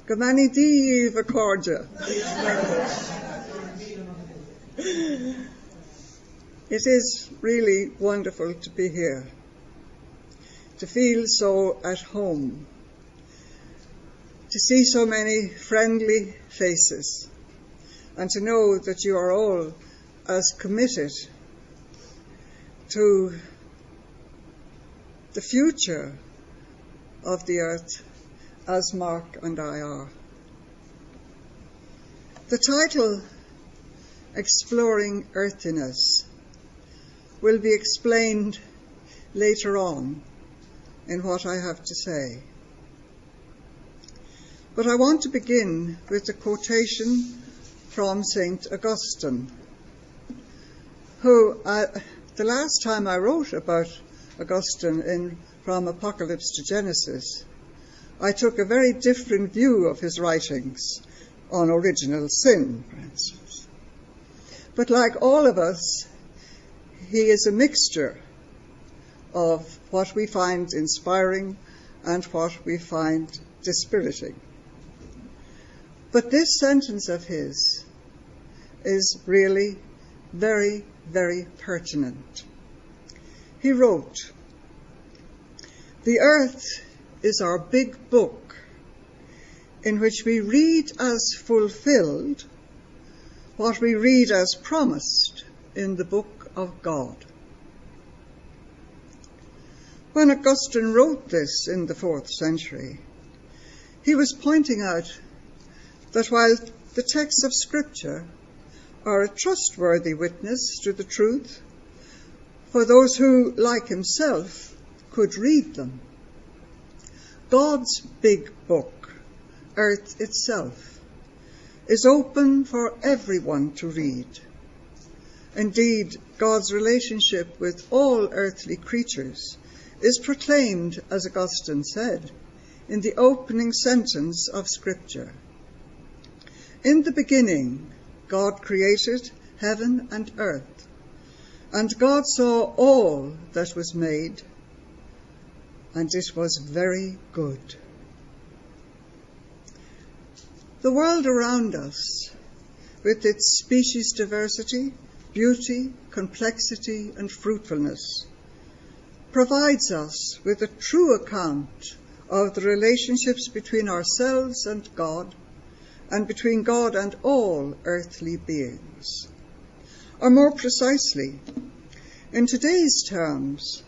Gomani di Vacordia. It is really wonderful to be here, to feel so at home, to see so many friendly faces, and to know that you are all as committed to the future of the earth as Mark and I are. The title, Exploring Earthiness, will be explained later on in what I have to say. But I want to begin with a quotation from St. Augustine, who, the last time I wrote about Augustine From Apocalypse to Genesis, I took a very different view of his writings on original sin, for instance. But like all of us, he is a mixture of what we find inspiring and what we find dispiriting. But this sentence of his is really very, very pertinent. He wrote, "The earth is our big book in which we read as fulfilled what we read as promised in the book of God." When Augustine wrote this in the 4th century, he was pointing out that while the texts of Scripture are a trustworthy witness to the truth for those who, like himself, could read them, God's big book, Earth itself, is open for everyone to read. Indeed, God's relationship with all earthly creatures is proclaimed, as Augustine said, in the opening sentence of Scripture. "In the beginning, God created heaven and earth, and God saw all that was made, and it was very good." The world around us, with its species diversity, beauty, complexity, and fruitfulness, provides us with a true account of the relationships between ourselves and God, and between God and all earthly beings. Or more precisely, in today's terms,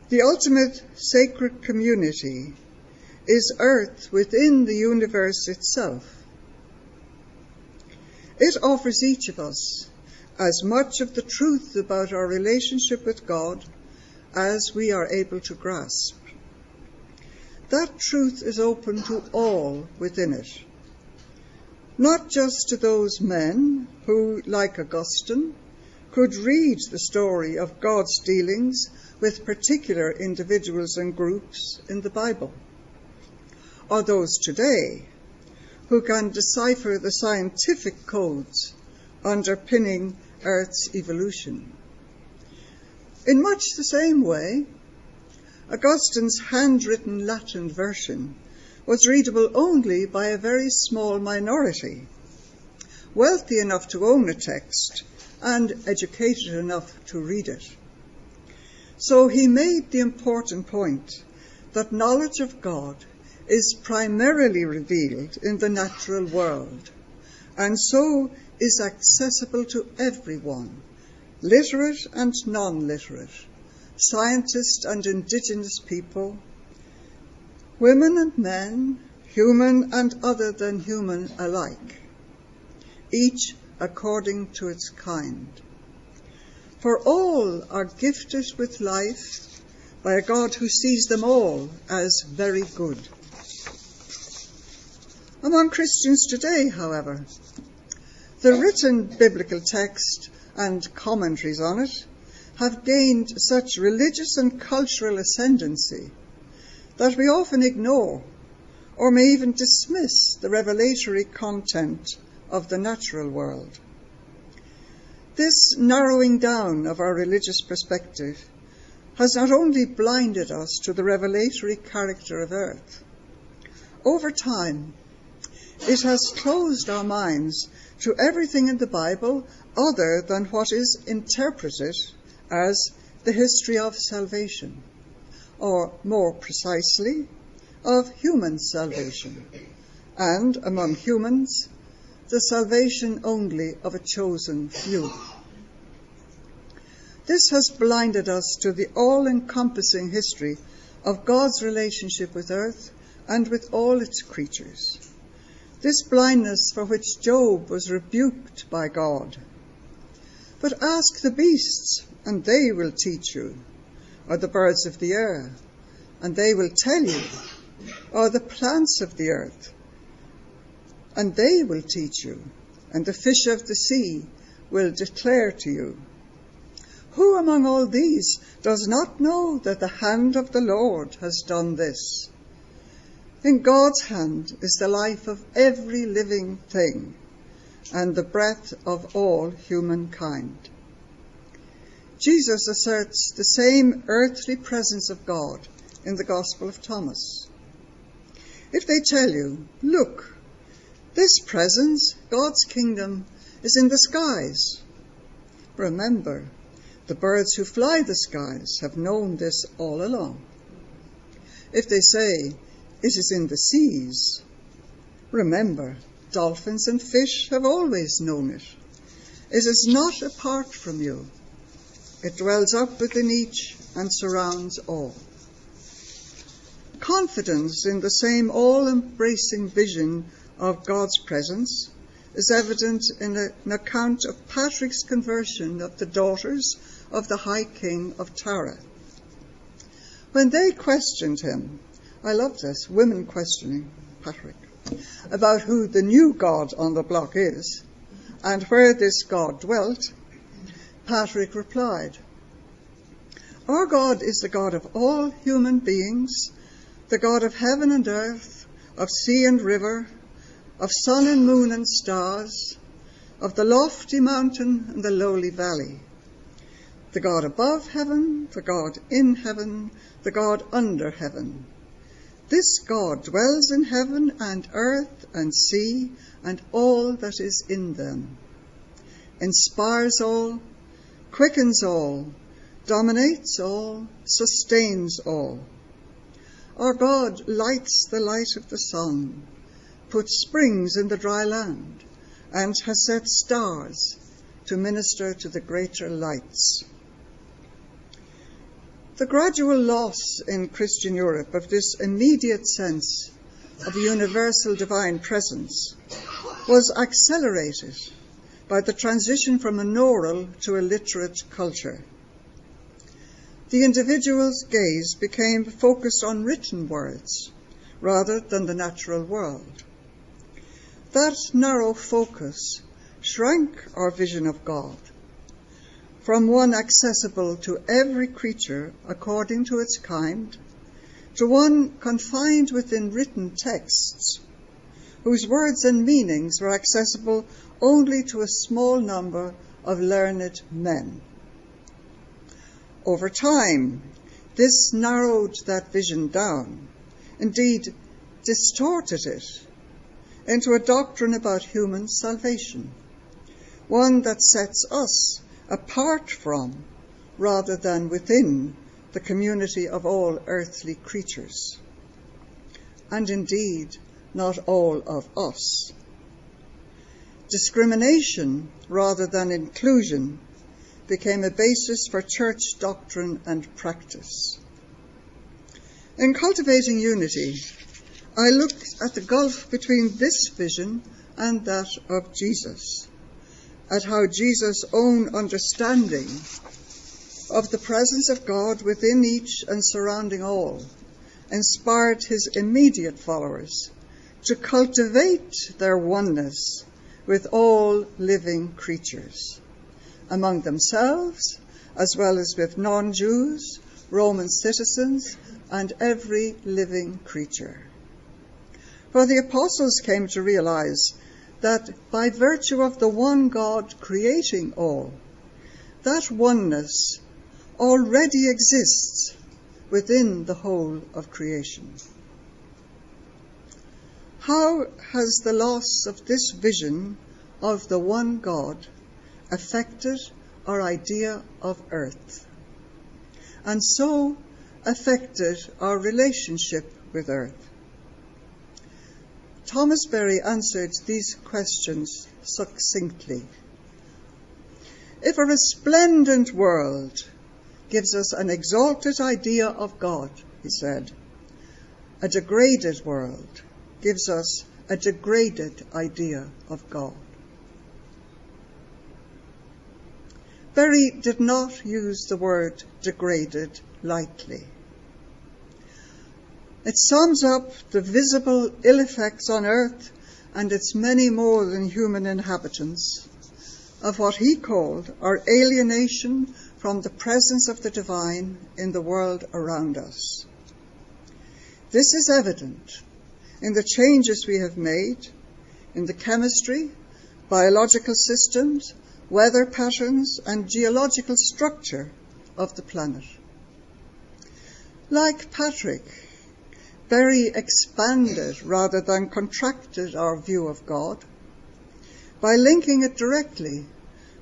the ultimate sacred community is Earth within the universe itself. It offers each of us as much of the truth about our relationship with God as we are able to grasp. That truth is open to all within it, not just to those men who, like Augustine, could read the story of God's dealings with particular individuals and groups in the Bible, or those today who can decipher the scientific codes underpinning Earth's evolution. In much the same way, Augustine's handwritten Latin version was readable only by a very small minority, wealthy enough to own a text and educated enough to read it. So he made the important point that knowledge of God is primarily revealed in the natural world, and so is accessible to everyone, literate and non-literate, scientist and indigenous people, women and men, human and other than human alike, each according to its kind. For all are gifted with life by a God who sees them all as very good. Among Christians today, however, the written biblical text and commentaries on it have gained such religious and cultural ascendancy that we often ignore or may even dismiss the revelatory content of the natural world. This narrowing down of our religious perspective has not only blinded us to the revelatory character of Earth, over time, it has closed our minds to everything in the Bible other than what is interpreted as the history of salvation, or more precisely, of human salvation, and among humans, the salvation only of a chosen few. This has blinded us to the all-encompassing history of God's relationship with earth and with all its creatures. This blindness for which Job was rebuked by God. But ask the beasts, and they will teach you, or the birds of the air, and they will tell you, or the plants of the earth, and they will teach you, and the fish of the sea will declare to you. Who among all these does not know that the hand of the Lord has done this? In God's hand is the life of every living thing and the breath of all humankind. Jesus asserts the same earthly presence of God in the Gospel of Thomas. If they tell you, look, this presence, God's kingdom, is in the skies, remember, the birds who fly the skies have known this all along. If they say, it is in the seas, remember, dolphins and fish have always known it. It is not apart from you. It dwells up within each and surrounds all. Confidence in the same all-embracing vision of God's presence is evident in an account of Patrick's conversion of the daughters of the High King of Tara. When they questioned him, I love this, women questioning Patrick, about who the new God on the block is and where this God dwelt, Patrick replied, our God is the God of all human beings, the God of heaven and earth, of sea and river, of sun and moon and stars, of the lofty mountain and the lowly valley, the God above heaven, the God in heaven, the God under heaven. This God dwells in heaven and earth and sea and all that is in them, inspires all, quickens all, dominates all, sustains all. Our God lights the light of the sun, puts springs in the dry land, and has set stars to minister to the greater lights. The gradual loss in Christian Europe of this immediate sense of a universal divine presence was accelerated by the transition from an oral to a literate culture. The individual's gaze became focused on written words rather than the natural world. That narrow focus shrank our vision of God from one accessible to every creature according to its kind, to one confined within written texts, whose words and meanings were accessible only to a small number of learned men. Over time, this narrowed that vision down, indeed distorted it, into a doctrine about human salvation, one that sets us apart from, rather than within, the community of all earthly creatures, and indeed not all of us. Discrimination, rather than inclusion, became a basis for church doctrine and practice. In cultivating unity, I looked at the gulf between this vision and that of Jesus, at how Jesus' own understanding of the presence of God within each and surrounding all inspired his immediate followers to cultivate their oneness with all living creatures, among themselves as well as with non-Jews, Roman citizens, and every living creature. For the apostles came to realize that by virtue of the one God creating all, that oneness already exists within the whole of creation. How has the loss of this vision of the one God affected our idea of earth, and so affected our relationship with earth? Thomas Berry answered these questions succinctly. If a resplendent world gives us an exalted idea of God, he said, a degraded world gives us a degraded idea of God. Berry did not use the word degraded lightly. It sums up the visible ill effects on earth and its many more than human inhabitants of what he called our alienation from the presence of the divine in the world around us. This is evident in the changes we have made in the chemistry, biological systems, weather patterns, and geological structure of the planet. Like Patrick, Berry expanded rather than contracted our view of God by linking it directly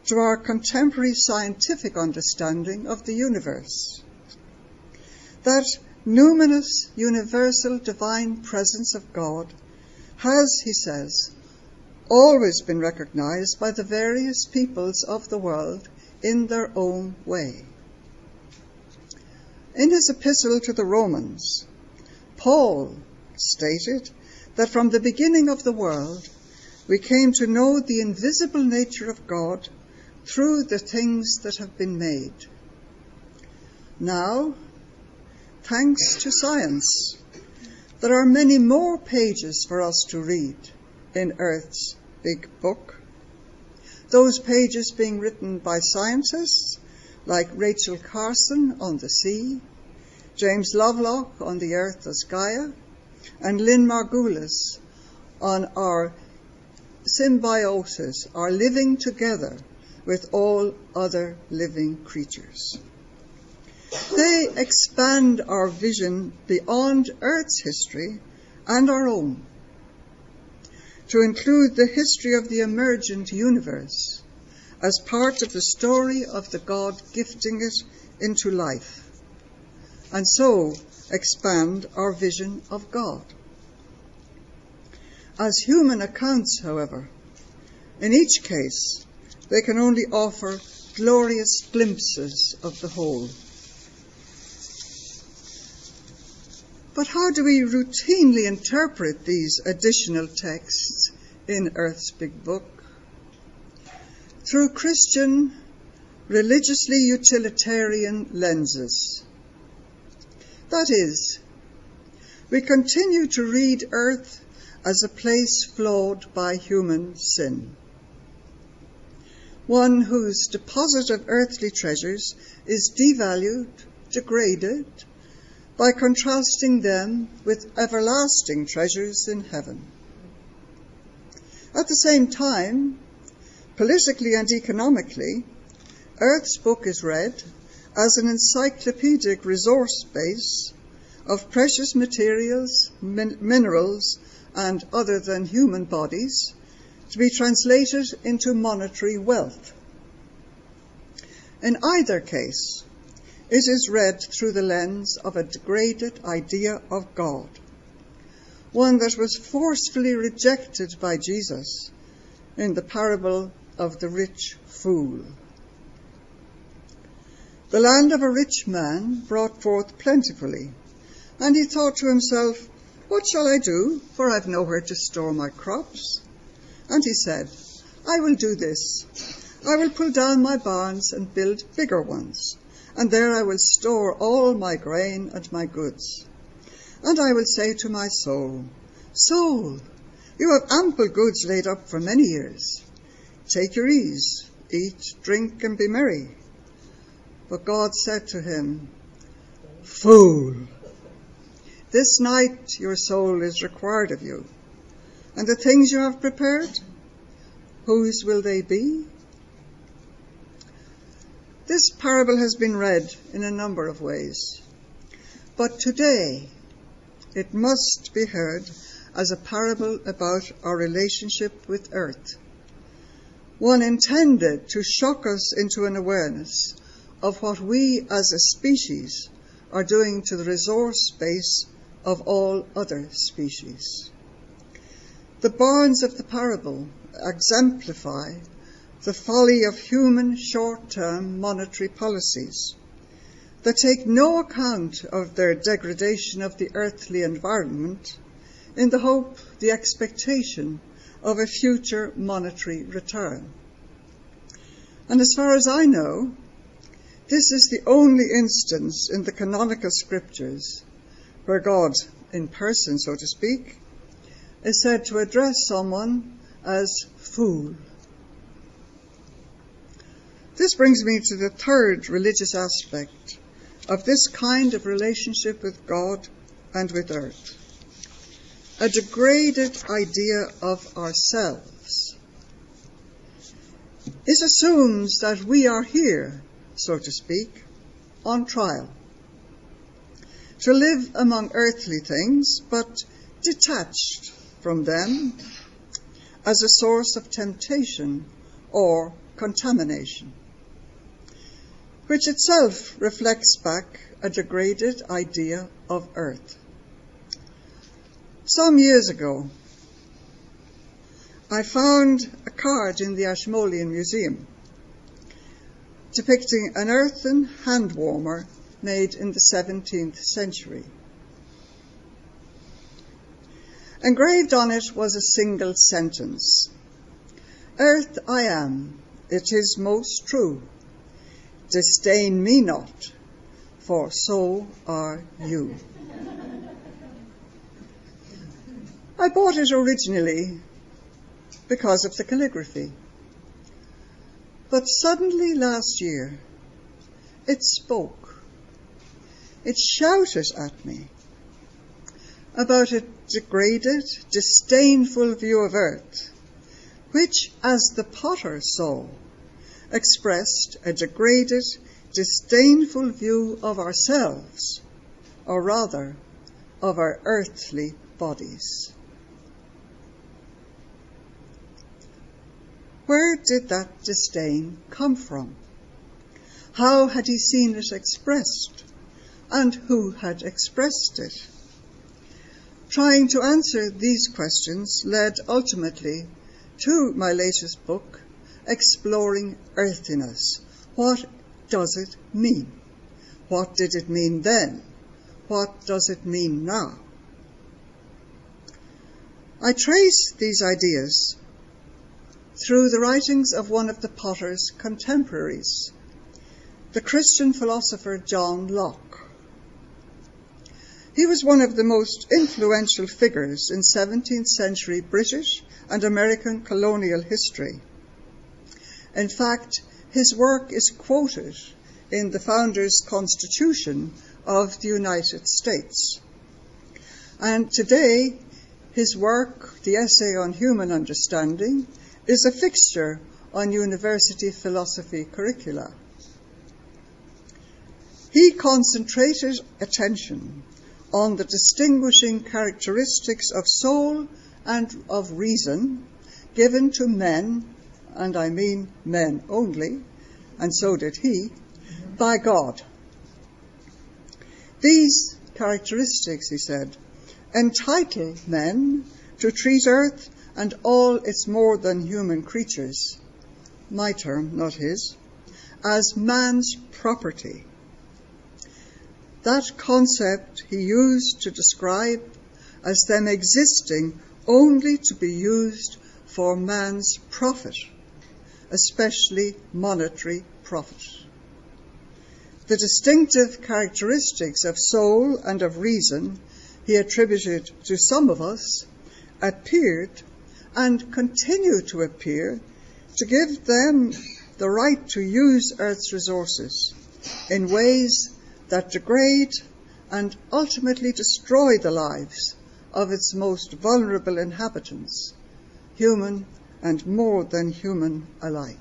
to our contemporary scientific understanding of the universe. That numinous, universal, divine presence of God has, he says, always been recognized by the various peoples of the world in their own way. In his epistle to the Romans, Paul stated that from the beginning of the world, we came to know the invisible nature of God through the things that have been made. Now, thanks to science, there are many more pages for us to read in Earth's big book, those pages being written by scientists like Rachel Carson on the sea, James Lovelock on the Earth as Gaia, and Lynn Margulis on our symbiosis, our living together with all other living creatures. They expand our vision beyond Earth's history and our own, to include the history of the emergent universe as part of the story of the God gifting it into life, and so expand our vision of God. As human accounts, however, in each case, they can only offer glorious glimpses of the whole. But how do we routinely interpret these additional texts in Earth's big book? Through Christian, religiously utilitarian lenses. That is, we continue to read Earth as a place flawed by human sin, one whose deposit of earthly treasures is devalued, degraded, by contrasting them with everlasting treasures in heaven. At the same time, politically and economically, Earth's book is read as an encyclopedic resource base of precious materials, minerals, and other than human bodies to be translated into monetary wealth. In either case, it is read through the lens of a degraded idea of God, one that was forcefully rejected by Jesus in the parable of the rich fool. The land of a rich man brought forth plentifully, and he thought to himself, "What shall I do, for I've nowhere to store my crops?" And he said, "I will do this. I will pull down my barns and build bigger ones, and there I will store all my grain and my goods. And I will say to my soul, 'Soul, you have ample goods laid up for many years. Take your ease, eat, drink, and be merry.' But God said to him, 'Fool, this night your soul is required of you, and the things you have prepared, whose will they be?'" This parable has been read in a number of ways, but today it must be heard as a parable about our relationship with earth, one intended to shock us into an awareness of what we as a species are doing to the resource base of all other species. The barns of the parable exemplify the folly of human short-term monetary policies that take no account of their degradation of the earthly environment in the hope, the expectation of a future monetary return. And as far as I know, this is the only instance in the canonical scriptures where God, in person, so to speak, is said to address someone as fool. This brings me to the third religious aspect of this kind of relationship with God and with earth, a degraded idea of ourselves. It assumes that we are here, so to speak, on trial, to live among earthly things, but detached from them as a source of temptation or contamination, which itself reflects back a degraded idea of earth. Some years ago, I found a card in the Ashmolean Museum depicting an earthen hand warmer made in the 17th century. Engraved on it was a single sentence: "Earth I am, it is most true. Disdain me not, for so are you." I bought it originally because of the calligraphy. But suddenly last year, it spoke. It shouted at me about a degraded, disdainful view of earth, which, as the potter saw, expressed a degraded, disdainful view of ourselves, or rather, of our earthly bodies. Where did that disdain come from? How had he seen it expressed? And who had expressed it? Trying to answer these questions led ultimately to my latest book, Exploring Earthiness. What does it mean? What did it mean then? What does it mean now? I trace these ideas through the writings of one of the potter's contemporaries, the Christian philosopher John Locke. He was one of the most influential figures in 17th century British and American colonial history. In fact, his work is quoted in the Founders' Constitution of the United States. And today, his work, the Essay on Human Understanding, is a fixture on university philosophy curricula. He concentrated attention on the distinguishing characteristics of soul and of reason given to men, and I mean men only, and so did he, by God. These characteristics, he said, entitle men to treat earth and all its more than human creatures, my term, not his, as man's property. That concept he used to describe as them existing only to be used for man's profit, especially monetary profit. The distinctive characteristics of soul and of reason he attributed to some of us appeared and continue to appear to give them the right to use Earth's resources in ways that degrade and ultimately destroy the lives of its most vulnerable inhabitants, human and more than human alike.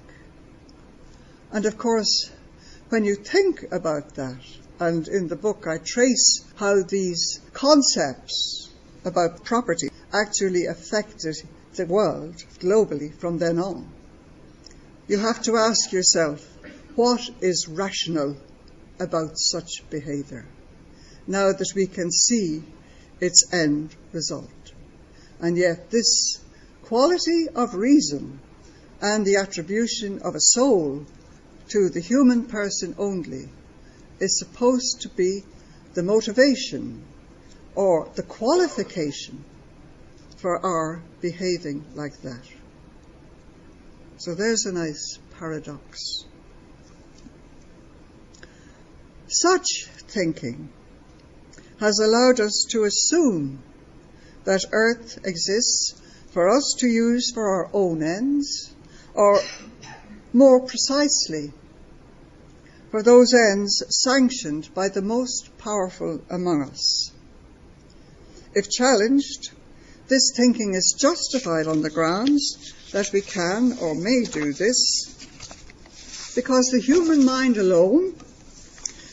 And of course, when you think about that, and in the book I trace how these concepts about property actually affected the world globally from then on. You have to ask yourself, what is rational about such behaviour, now that we can see its end result? And yet this quality of reason and the attribution of a soul to the human person only is supposed to be the motivation or the qualification for our behaving like that. So there's a nice paradox. Such thinking has allowed us to assume that Earth exists for us to use for our own ends, or more precisely, for those ends sanctioned by the most powerful among us. If challenged, this thinking is justified on the grounds that we can or may do this because the human mind alone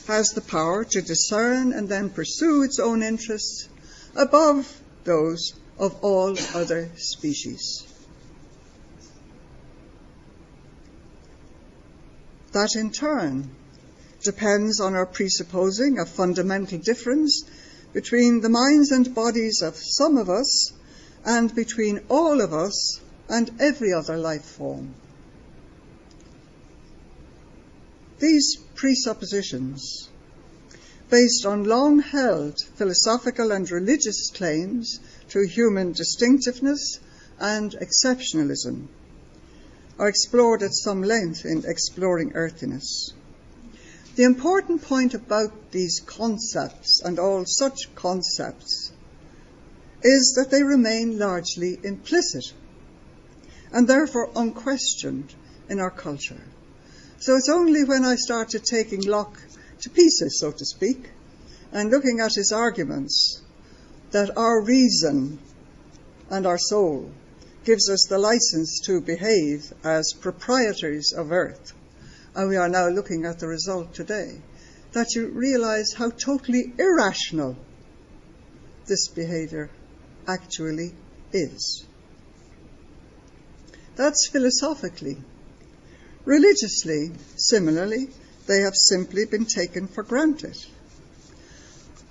has the power to discern and then pursue its own interests above those of all other species. That in turn depends on our presupposing a fundamental difference between the minds and bodies of some of us and between all of us and every other life form. These presuppositions, based on long-held philosophical and religious claims to human distinctiveness and exceptionalism, are explored at some length in Exploring Earthiness. The important point about these concepts and all such concepts is that they remain largely implicit and therefore unquestioned in our culture. So it's only when I started taking Locke to pieces, so to speak, and looking at his arguments that our reason and our soul gives us the license to behave as proprietors of Earth, and we are now looking at the result today, that you realize how totally irrational this behavior actually is. That's philosophically. Religiously, similarly, they have simply been taken for granted.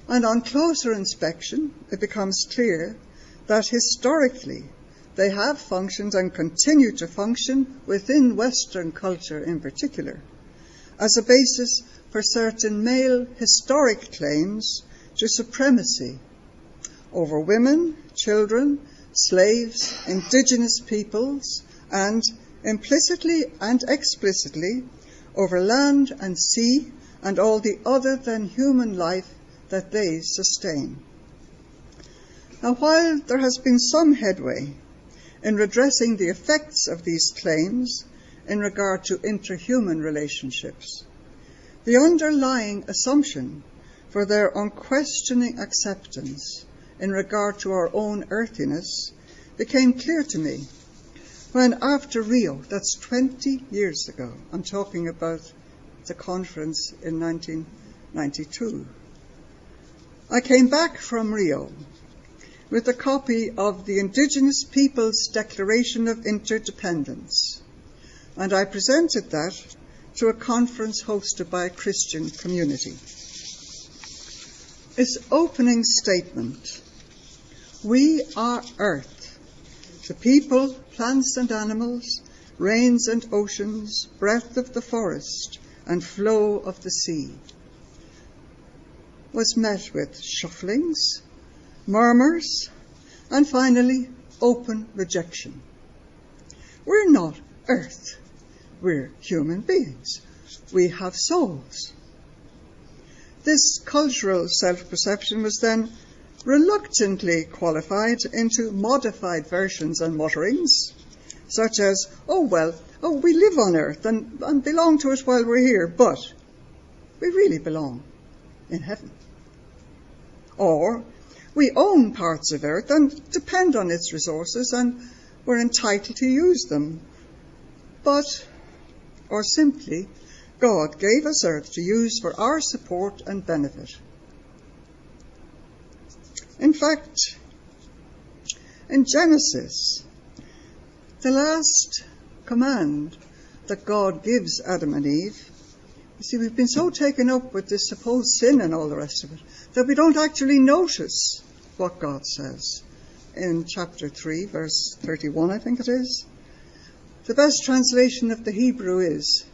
And on closer inspection, it becomes clear that historically they have functioned and continue to function within Western culture in particular as a basis for certain male historic claims to supremacy over women, children, slaves, indigenous peoples, and implicitly and explicitly over land and sea and all the other than human life that they sustain. Now, while there has been some headway in redressing the effects of these claims in regard to interhuman relationships, the underlying assumption for their unquestioning acceptance in regard to our own earthiness became clear to me when, after Rio, that's 20 years ago, I'm talking about the conference in 1992, I came back from Rio with a copy of the Indigenous Peoples' Declaration of Interdependence, and I presented that to a conference hosted by a Christian community. Its opening statement, "We are Earth, the people, plants and animals, rains and oceans, breath of the forest, and flow of the sea," was met with shufflings, murmurs, and finally open rejection. We're not Earth. We're human beings. We have souls. This cultural self-perception was then reluctantly qualified into modified versions and mutterings, such as, we live on Earth and belong to it while we're here, but we really belong in heaven. Or, we own parts of Earth and depend on its resources and we're entitled to use them. Or simply, God gave us Earth to use for our support and benefit. In fact, In Genesis, the last command that God gives Adam and Eve, you see, we've been so taken up with this supposed sin and all the rest of it that we don't actually notice what God says. In chapter 3, verse 31, I think it is, the best translation of the Hebrew is,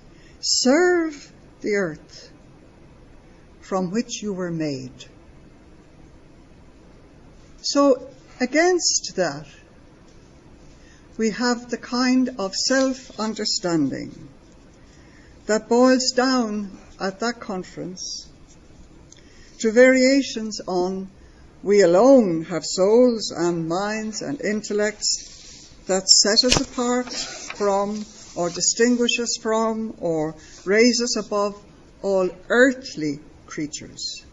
serve the earth from which you were made. So against that, we have the kind of self-understanding that boils down at that conference to variations on we alone have souls and minds and intellects that set us apart from or distinguish us from or raise us above all earthly creatures.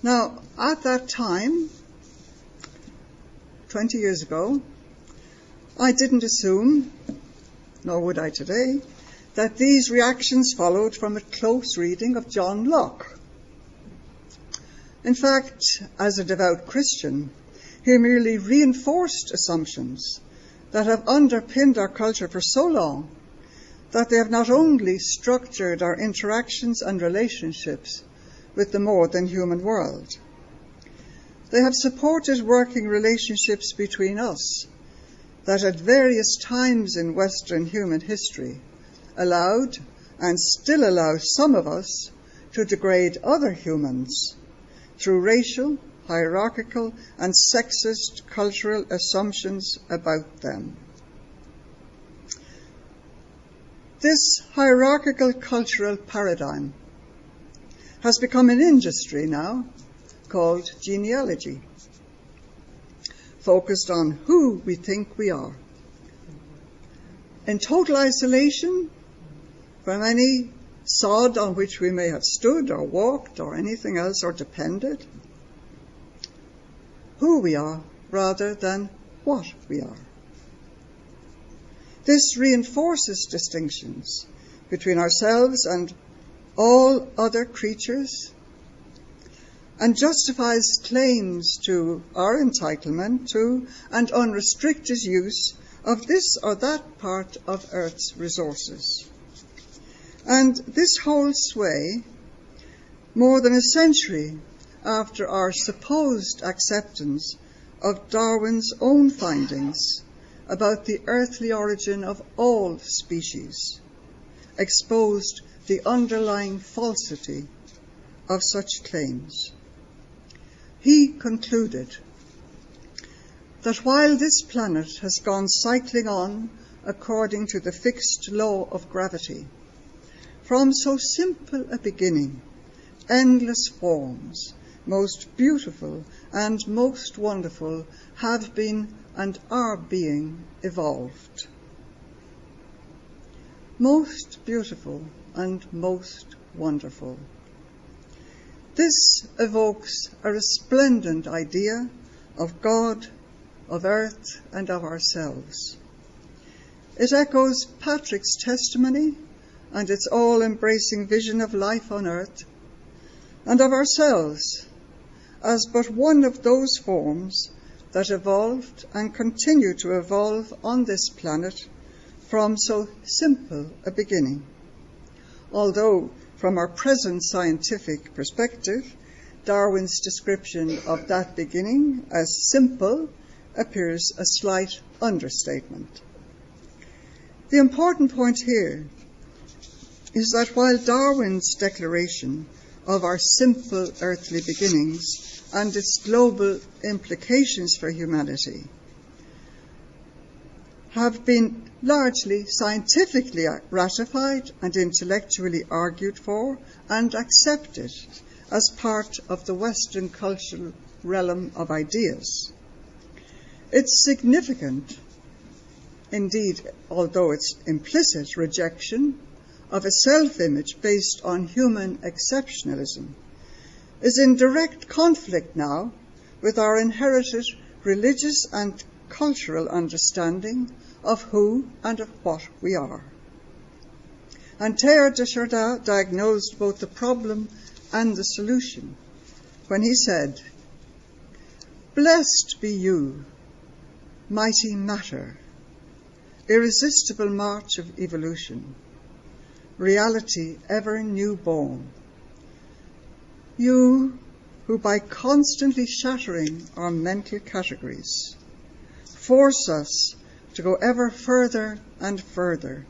Now, at that time, 20 years ago, I didn't assume, nor would I today, that these reactions followed from a close reading of John Locke. In fact, as a devout Christian, he merely reinforced assumptions that have underpinned our culture for so long that they have not only structured our interactions and relationships with the more than human world, they have supported working relationships between us that at various times in Western human history allowed and still allow some of us to degrade other humans through racial, hierarchical and sexist cultural assumptions about them. This hierarchical cultural paradigm has become an industry now called genealogy, focused on who we think we are. In total isolation from any sod on which we may have stood or walked or anything else or depended, who we are rather than what we are. This reinforces distinctions between ourselves and all other creatures and justifies claims to our entitlement to and unrestricted use of this or that part of Earth's resources. And this holds sway more than a century after our supposed acceptance of Darwin's own findings about the earthly origin of all species, exposed the underlying falsity of such claims. He concluded that while this planet has gone cycling on according to the fixed law of gravity, from so simple a beginning, endless forms, most beautiful and most wonderful, have been and are being evolved. Most beautiful and most wonderful. This evokes a resplendent idea of God, of earth, and of ourselves. It echoes Patrick's testimony and its all-embracing vision of life on earth, and of ourselves as but one of those forms that evolved and continue to evolve on this planet from so simple a beginning. Although, from our present scientific perspective, Darwin's description of that beginning as simple appears a slight understatement. The important point here is that while Darwin's declaration of our simple earthly beginnings and its global implications for humanity have been largely scientifically ratified and intellectually argued for and accepted as part of the Western cultural realm of ideas, its significant, indeed, although it's implicit, rejection of a self-image based on human exceptionalism is in direct conflict now with our inherited religious and cultural understanding of who and of what we are. And Teilhard de Chardin diagnosed both the problem and the solution when he said, Blessed be you, mighty matter, irresistible march of evolution, reality ever newborn. You who, by constantly shattering our mental categories, force us to go ever further and further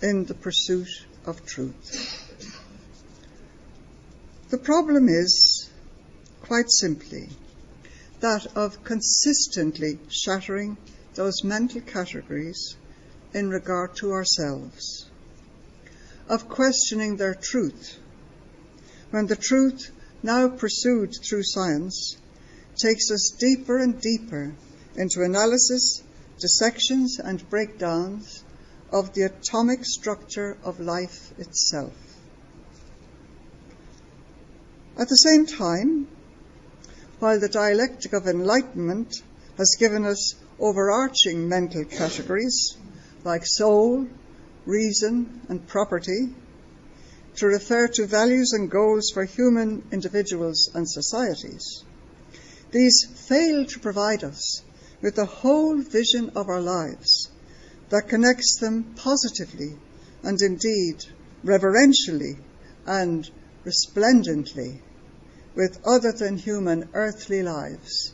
in the pursuit of truth. The problem is, quite simply, that of consistently shattering those mental categories in regard to ourselves, of questioning their truth, when the truth now pursued through science takes us deeper and deeper into analysis, dissections and breakdowns of the atomic structure of life itself. At the same time, while the dialectic of enlightenment has given us overarching mental categories like soul, reason and property, to refer to values and goals for human individuals and societies, these fail to provide us with the whole vision of our lives that connects them positively and indeed reverentially and resplendently with other than human earthly lives,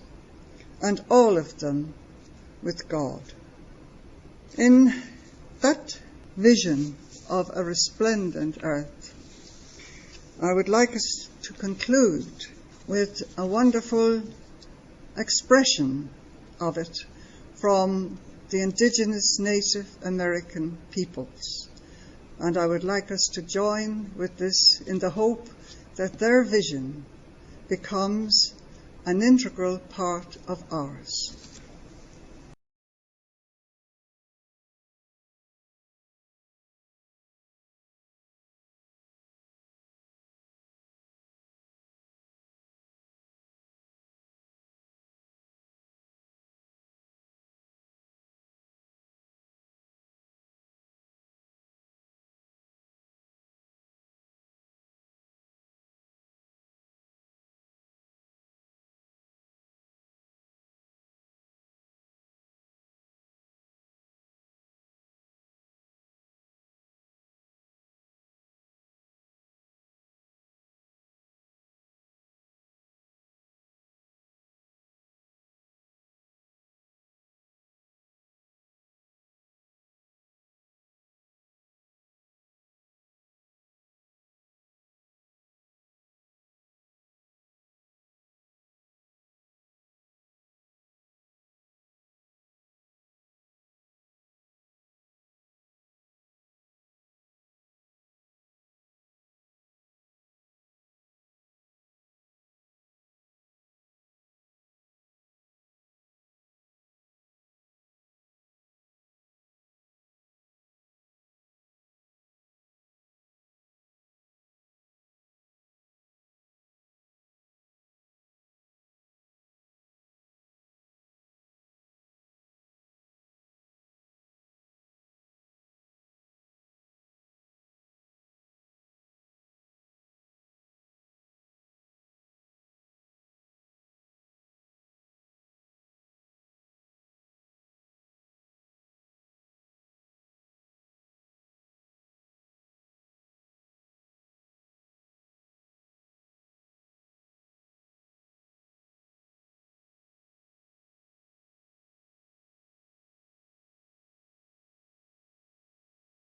and all of them with God. In that vision of a resplendent earth, I would like us to conclude with a wonderful expression of it from the indigenous Native American peoples. And I would like us to join with this in the hope that their vision becomes an integral part of ours.